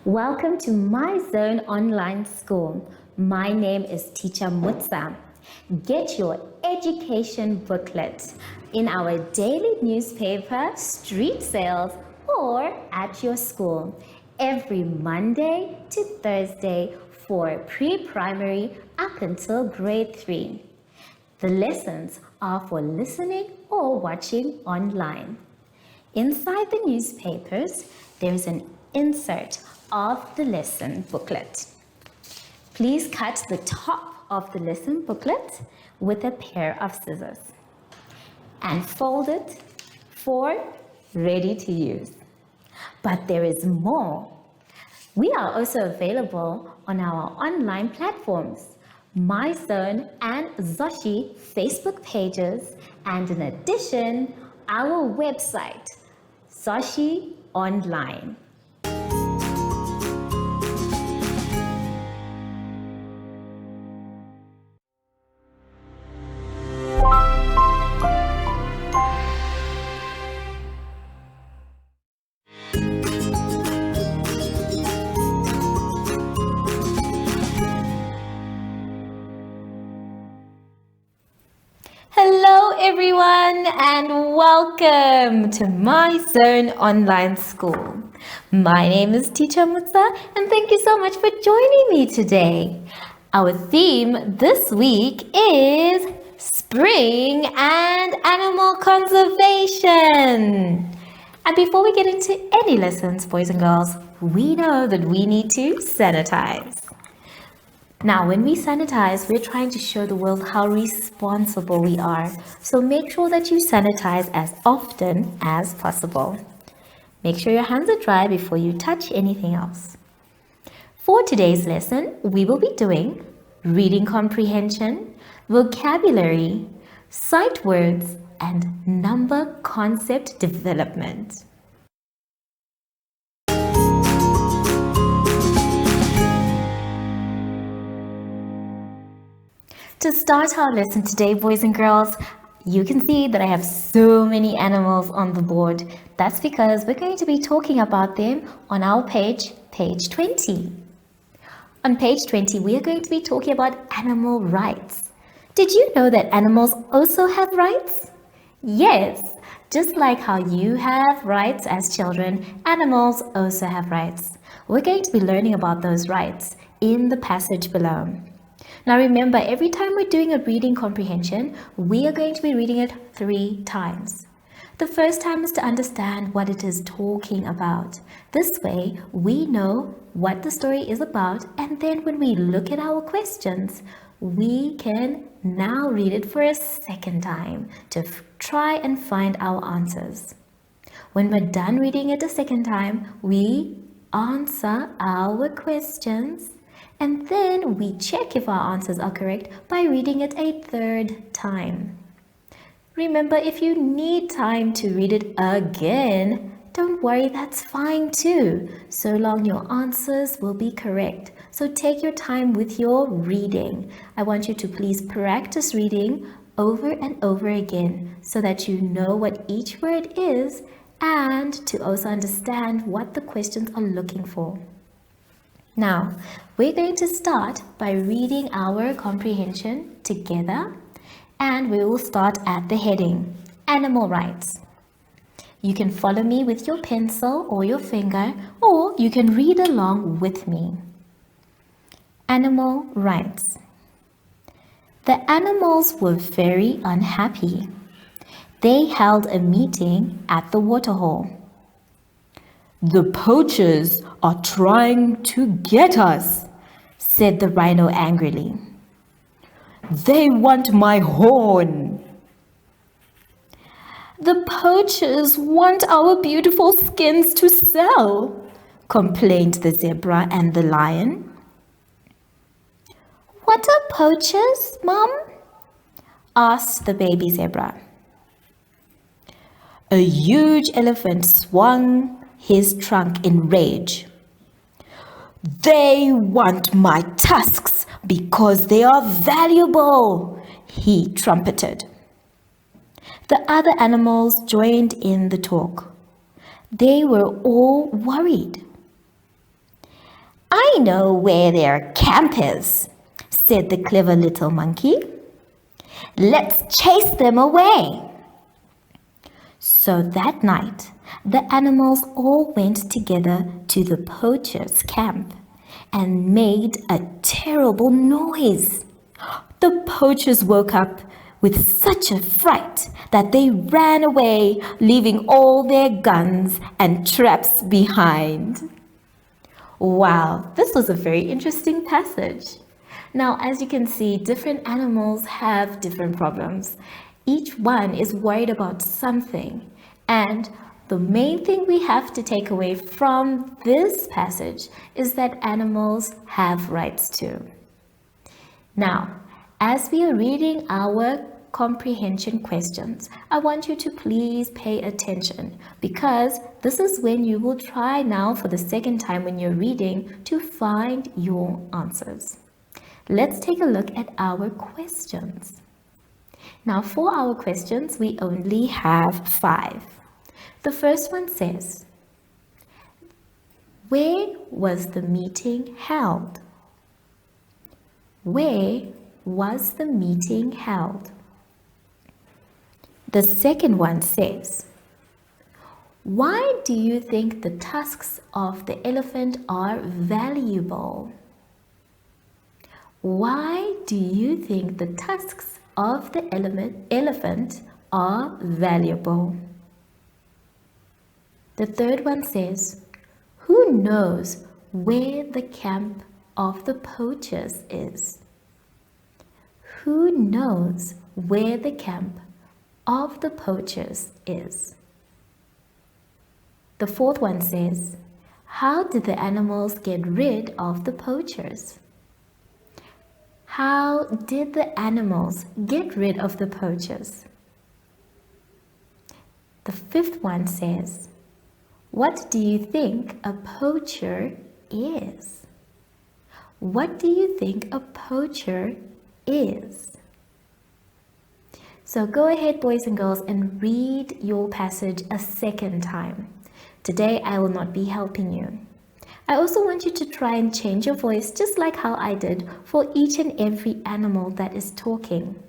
Welcome to My Zone Online School. My name is Teacher Mutsa. Get your education booklet in our daily newspaper, street sales, or at your school every Monday to Thursday for pre-primary up until grade 3. The lessons are for listening or watching online. Inside the newspapers, there is an insert of the lesson booklet. Please cut the top of the lesson booklet with a pair of scissors and fold it for ready to use. But there is more. We are also available on our online platforms, MyZone and Zoshi Facebook pages, and in addition, our website, Zoshi Online. Hello everyone and welcome to My Zone Online School. My name is Teacher Mutsa and thank you so much for joining me today. Our theme this week is spring and animal conservation. And before we get into any lessons, boys and girls, we know that we need to sanitize. Now, when we sanitize, we're trying to show the world how responsible we are. So make sure that you sanitize as often as possible. Make sure your hands are dry before you touch anything else. For today's lesson, we will be doing reading comprehension, vocabulary, sight words, and number concept development. To start our lesson today, boys and girls, you can see that I have so many animals on the board. That's because we're going to be talking about them on our page 20. On page 20, we are going to be talking about animal rights. Did you know that animals also have rights? Yes, just like how you have rights as children, animals also have rights. We're going to be learning about those rights in the passage below. Now remember, every time we're doing a reading comprehension, we are going to be reading it 3 times. The first time is to understand what it is talking about. This way, we know what the story is about, and then when we look at our questions, we can now read it for a second time to try and find our answers. When we're done reading it a second time, we answer our questions. And then we check if our answers are correct by reading it a 3rd time. Remember, if you need time to read it again, don't worry, that's fine too, so long your answers will be correct. So take your time with your reading. I want you to please practice reading over and over again so that you know what each word is and to also understand what the questions are looking for. Now, we're going to start by reading our comprehension together, and we will start at the heading, Animal Rights. You can follow me with your pencil or your finger, or you can read along with me. Animal Rights. The animals were very unhappy. They held a meeting at the waterhole. "The poachers are trying to get us," said the rhino angrily. "They want my horn." "The poachers want our beautiful skins to sell," complained the zebra and the lion. "What are poachers, Mom?" asked the baby zebra. A huge elephant swung his trunk in rage. "They want my tusks because they are valuable," he trumpeted. The other animals joined in the talk. They were all worried. I know where their camp is, said the clever little monkey. Let's chase them away. So that night, the animals all went together to the poacher's camp and made a terrible noise. The poachers woke up with such a fright that they ran away, leaving all their guns and traps behind. Wow, this was a very interesting passage. Now, as you can see, different animals have different problems. Each one is worried about something. And the main thing we have to take away from this passage is that animals have rights too. Now, as we are reading our comprehension questions, I want you to please pay attention because this is when you will try now for the second time when you're reading to find your answers. Let's take a look at our questions. Now, for our questions, we only have 5. The first one says, where was the meeting held? Where was the meeting held? The second one says, why do you think the tusks of the elephant are valuable? Why do you think the tusks of the elephant are valuable? The third one says, who knows where the camp of the poachers is? Who knows where the camp of the poachers is? The fourth one says, how did the animals get rid of the poachers? How did the animals get rid of the poachers? The fifth one says, what do you think a poacher is? What do you think a poacher is? So go ahead, boys and girls, and read your passage a second time. Today I will not be helping you. I also want you to try and change your voice just like how I did for each and every animal that is talking.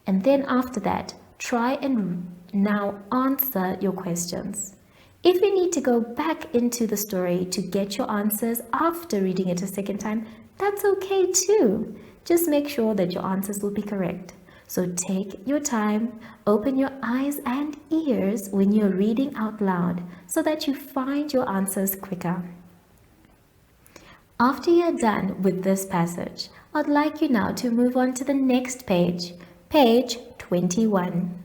And then after that, try and now answer your questions. If you need to go back into the story to get your answers after reading it a second time, that's okay too. Just make sure that your answers will be correct. So take your time, open your eyes and ears when you're reading out loud so that you find your answers quicker. After you're done with this passage, I'd like you now to move on to the next page, page 21.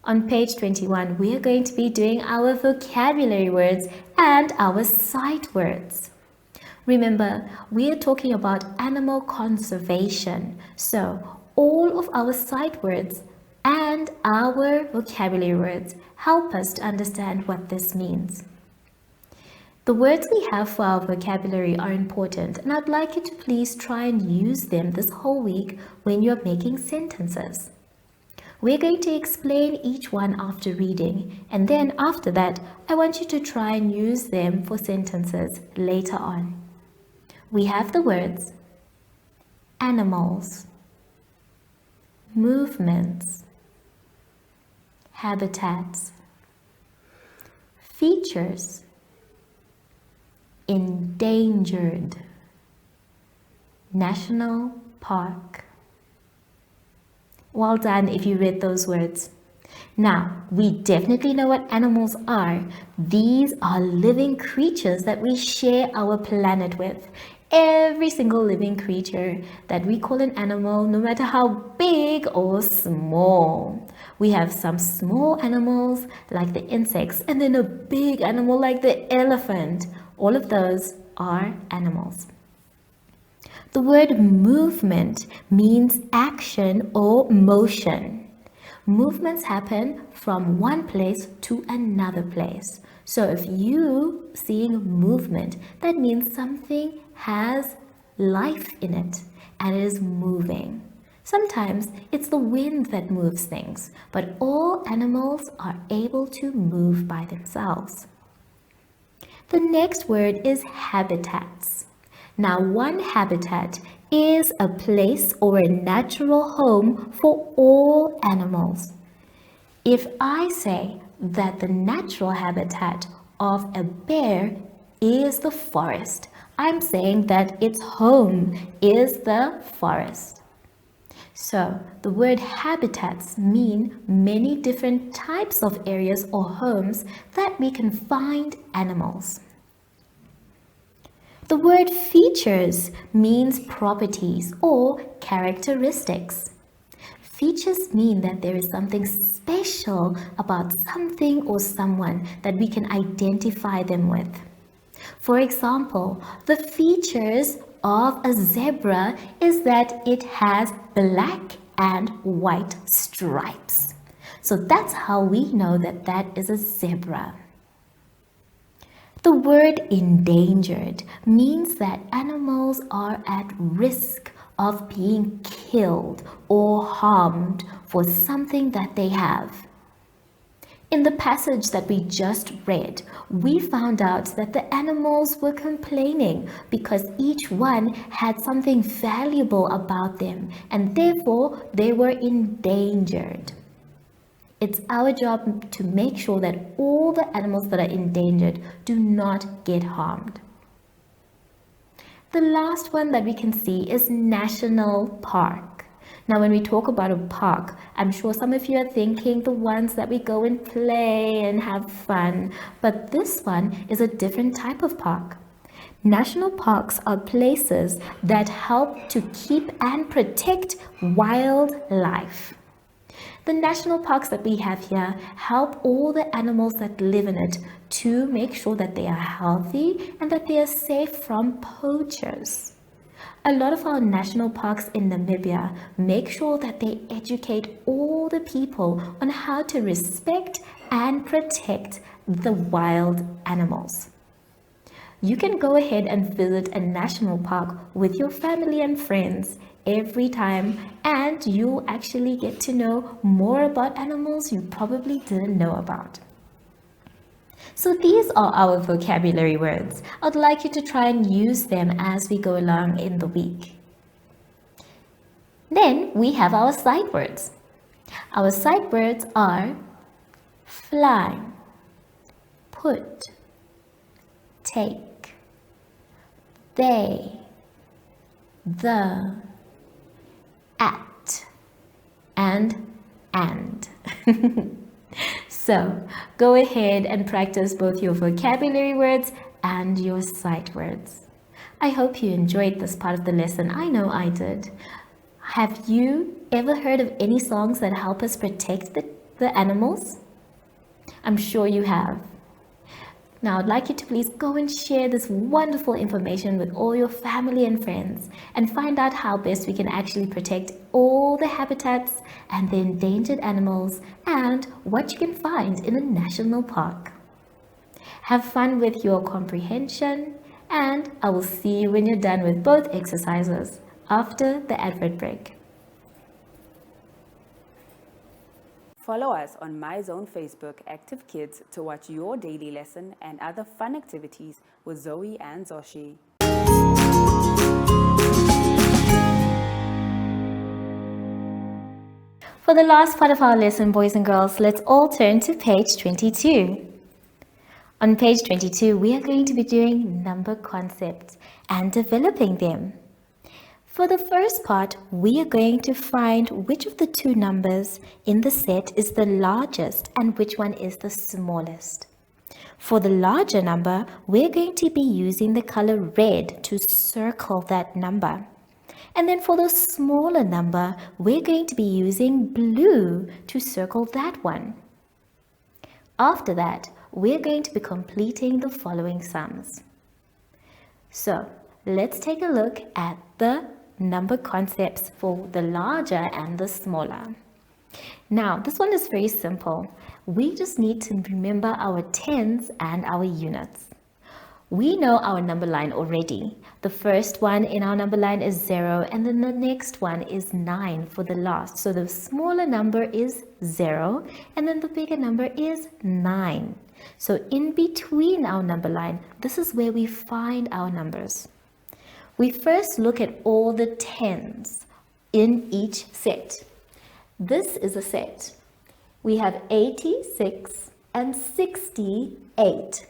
On page 21, we are going to be doing our vocabulary words and our sight words. Remember, we are talking about animal conservation. So, all of our sight words and our vocabulary words help us to understand what this means. The words we have for our vocabulary are important, and I'd like you to please try and use them this whole week when you're making sentences. We're going to explain each one after reading, and then after that, I want you to try and use them for sentences later on. We have the words animals, movements, habitats, features, endangered, national park. Well done if you read those words. Now, we definitely know what animals are. These are living creatures that we share our planet with. Every single living creature that we call an animal, no matter how big or small. We have some small animals like the insects and then a big animal like the elephant. All of those are animals. The word movement means action or motion. Movements happen from one place to another place. So if you seeing movement, that means something has life in it and it is moving. Sometimes it's the wind that moves things, but all animals are able to move by themselves. The next word is habitats. Now, one habitat is a place or a natural home for all animals. If I say that the natural habitat of a bear is the forest, I'm saying that its home is the forest. So the word habitats mean many different types of areas or homes that we can find animals. The word features means properties or characteristics. Features mean that there is something special about something or someone that we can identify them with. For example, the features of a zebra is that it has black and white stripes. So that's how we know that that is a zebra. The word endangered means that animals are at risk of being killed or harmed for something that they have. In the passage that we just read, we found out that the animals were complaining because each one had something valuable about them and therefore they were endangered. It's our job to make sure that all the animals that are endangered do not get harmed. The last one that we can see is national park. Now, when we talk about a park, I'm sure some of you are thinking the ones that we go and play and have fun, but this one is a different type of park. National parks are places that help to keep and protect wildlife. The national parks that we have here help all the animals that live in it to make sure that they are healthy and that they are safe from poachers. A lot of our national parks in Namibia make sure that they educate all the people on how to respect and protect the wild animals. You can go ahead and visit a national park with your family and friends every time, and you'll actually get to know more about animals you probably didn't know about. So these are our vocabulary words. I'd like you to try and use them as we go along in the week. Then we have our sight words. Our sight words are fly, put, take, they, the, at, and. So go ahead and practice both your vocabulary words and your sight words. I hope you enjoyed this part of the lesson. I know I did. Have you ever heard of any songs that help us protect the animals? I'm sure you have. Now, I'd like you to please go and share this wonderful information with all your family and friends and find out how best we can actually protect all the habitats and the endangered animals and what you can find in a national park. Have fun with your comprehension, and I will see you when you're done with both exercises after the advert break. Follow us on MyZone Facebook Active Kids to watch your daily lesson and other fun activities with Zoe and Zoshi. For the last part of our lesson, boys and girls, let's all turn to page 22. On page 22, we are going to be doing number concepts and developing them. For the first part, we are going to find which of the two numbers in the set is the largest and which one is the smallest. For the larger number, we're going to be using the color red to circle that number. And then for the smaller number, we're going to be using blue to circle that one. After that, we're going to be completing the following sums. So let's take a look at the number concepts for the larger and the smaller. Now, this one is very simple. We just need to remember our tens and our units. We know our number line already. The first one in our number line is 0, and then the next one is 9 for the last. So the smaller number is 0, and then the bigger number is 9. So in between our number line, this is where we find our numbers. We first look at all the tens in each set. This is a set. We have 86 and 68.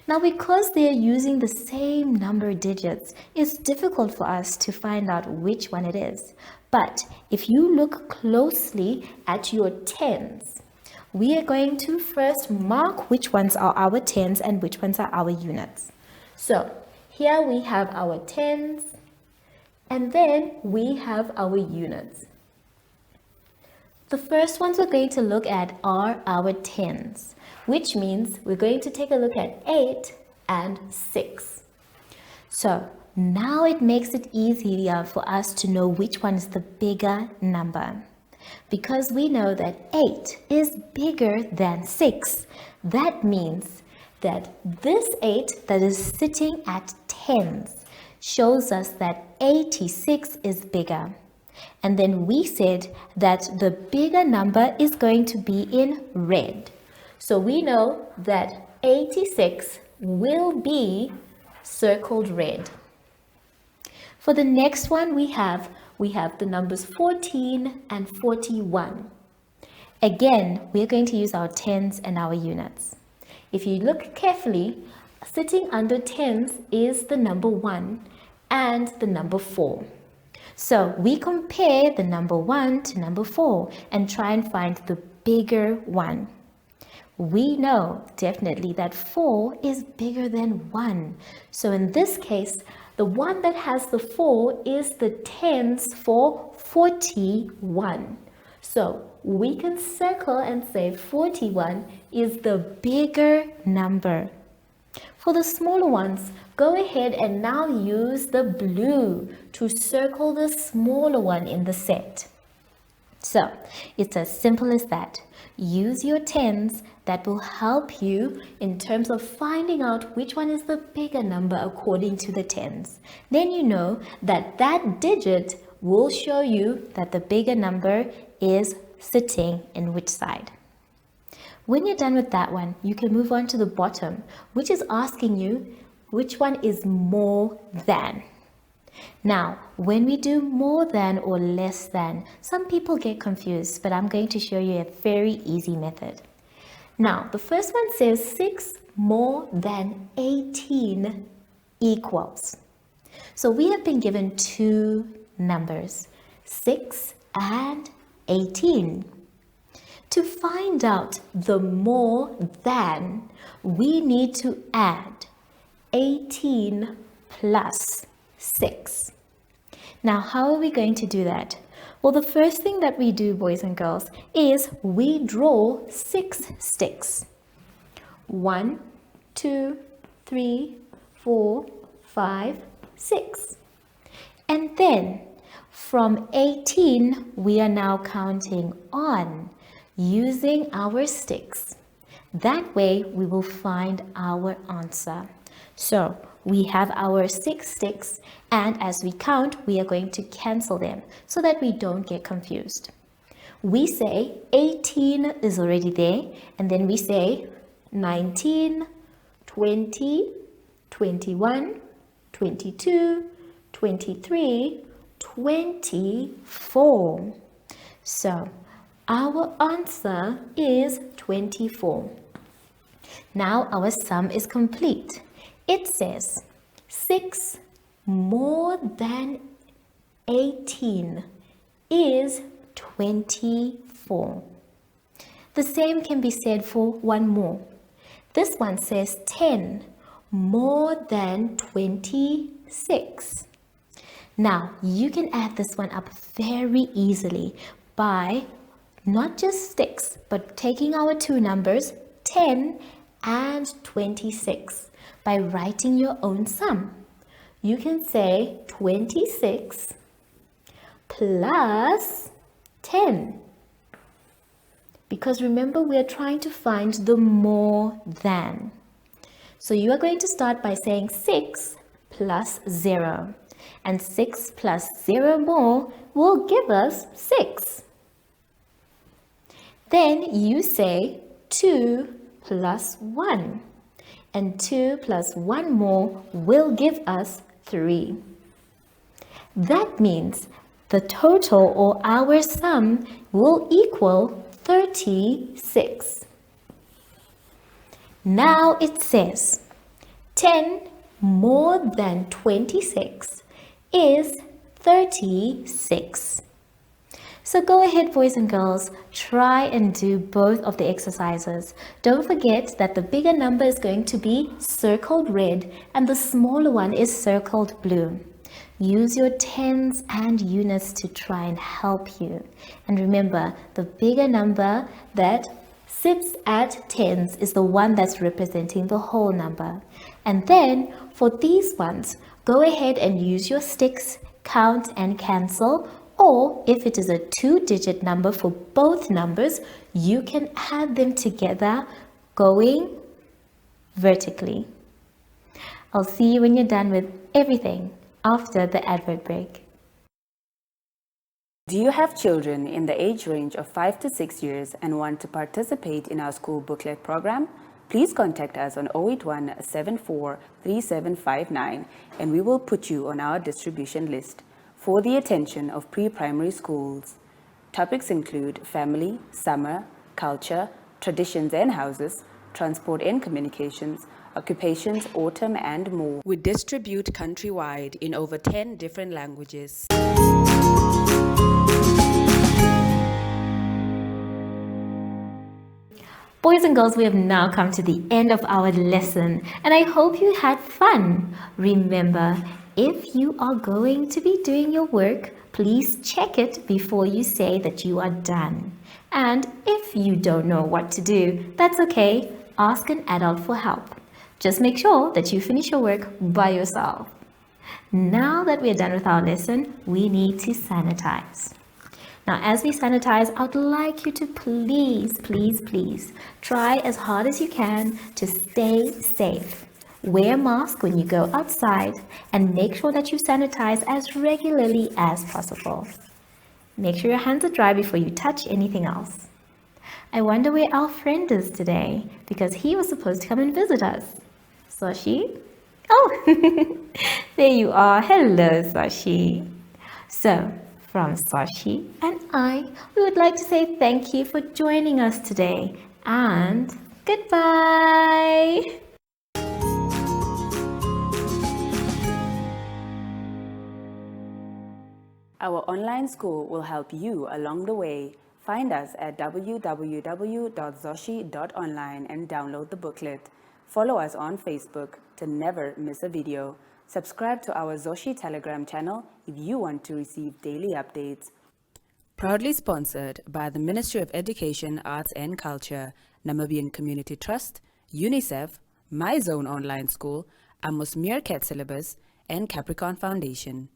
Now, because they're using the same number digits, it's difficult for us to find out which one it is. But if you look closely at your tens, we are going to first mark which ones are our tens and which ones are our units. So here we have our tens, and then we have our units. The first ones we're going to look at are our tens, which means we're going to take a look at 8 and 6. So now it makes it easier for us to know which one is the bigger number. Because we know that 8 is bigger than 6, that means that this 8 that is sitting at tens shows us that 86 is bigger. And then we said that the bigger number is going to be in red. So we know that 86 will be circled red. For the next one we have the numbers 14 and 41. Again, we're going to use our tens and our units. If you look carefully, sitting under tens is the number 1 and the number 4. So we compare the number 1 to number 4 and try and find the bigger one. We know definitely that 4 is bigger than 1. So in this case, the one that has the 4 is the tens for 41. So we can circle and say 41 is the bigger number. For the smaller ones, go ahead and now use the blue to circle the smaller one in the set. So it's as simple as that. Use your tens. That will help you in terms of finding out which one is the bigger number according to the tens. Then you know that that digit will show you that the bigger number is sitting in which side. When you're done with that one, you can move on to the bottom, which is asking you which one is more than. Now, when we do more than or less than, some people get confused, but I'm going to show you a very easy method. Now, the first one says 6 more than 18 equals. So we have been given two numbers, 6 and 18. To find out the more than, we need to add 18 plus 6. Now, how are we going to do that? Well, the first thing that we do, boys and girls, is we draw 6 sticks. 1, 2, 3, 4, 5, 6. And then from 18, we are now counting on using our sticks. That way, we will find our answer. So we have our 6 sticks, and as we count, we are going to cancel them so that we don't get confused. We say 18 is already there, and then we say 19, 20, 21, 22, 23, 24. So our answer is 24. Now our sum is complete. It says 6 more than 18 is 24. The same can be said for one more. This one says 10 more than 26. Now, you can add this one up very easily by not just sticks, but taking our two numbers, 10 and 26. By writing your own sum. You can say 26 plus 10. Because remember, we are trying to find the more than. So you are going to start by saying 6 plus 0. And 6 plus 0 more will give us 6. Then you say 2 plus 1. And 2 plus 1 more will give us 3. That means the total or our sum will equal 36. Now it says 10 more than 26 is 36. So go ahead, boys and girls, try and do both of the exercises. Don't forget that the bigger number is going to be circled red and the smaller one is circled blue. Use your tens and units to try and help you. And remember, the bigger number that sits at tens is the one that's representing the whole number. And then for these ones, go ahead and use your sticks, count and cancel. Or if it is a 2-digit number for both numbers, you can add them together going vertically. I'll see you when you're done with everything after the advert break. Do you have children in the age range of 5 to 6 years and want to participate in our school booklet program? Please contact us on 081 74 3759 and we will put you on our distribution list. For the attention of pre-primary schools. Topics include family, summer, culture, traditions and houses, transport and communications, occupations, autumn and more. We distribute countrywide in over 10 different languages. Boys and girls, we have now come to the end of our lesson and I hope you had fun. Remember, if you are going to be doing your work, please check it before you say that you are done. And if you don't know what to do, that's okay. Ask an adult for help. Just make sure that you finish your work by yourself. Now that we're done with our lesson, we need to sanitize. Now, as we sanitize, I'd like you to please try as hard as you can to stay safe. Wear a mask when you go outside and make sure that you sanitize as regularly as possible. Make sure your hands are dry before you touch anything else. I wonder where our friend is today because he was supposed to come and visit us. Sashi? Oh, there you are. Hello, Sashi. So, from Sashi and I, we would like to say thank you for joining us today and goodbye. Our online school will help you along the way. Find us at www.zoshi.online and download the booklet. Follow us on Facebook to never miss a video. Subscribe to our Zoshi Telegram channel if you want to receive daily updates. Proudly sponsored by the Ministry of Education, Arts and Culture, Namibian Community Trust, UNICEF, My Zone Online School, Amos Meerkat Syllabus, and Capricorn Foundation.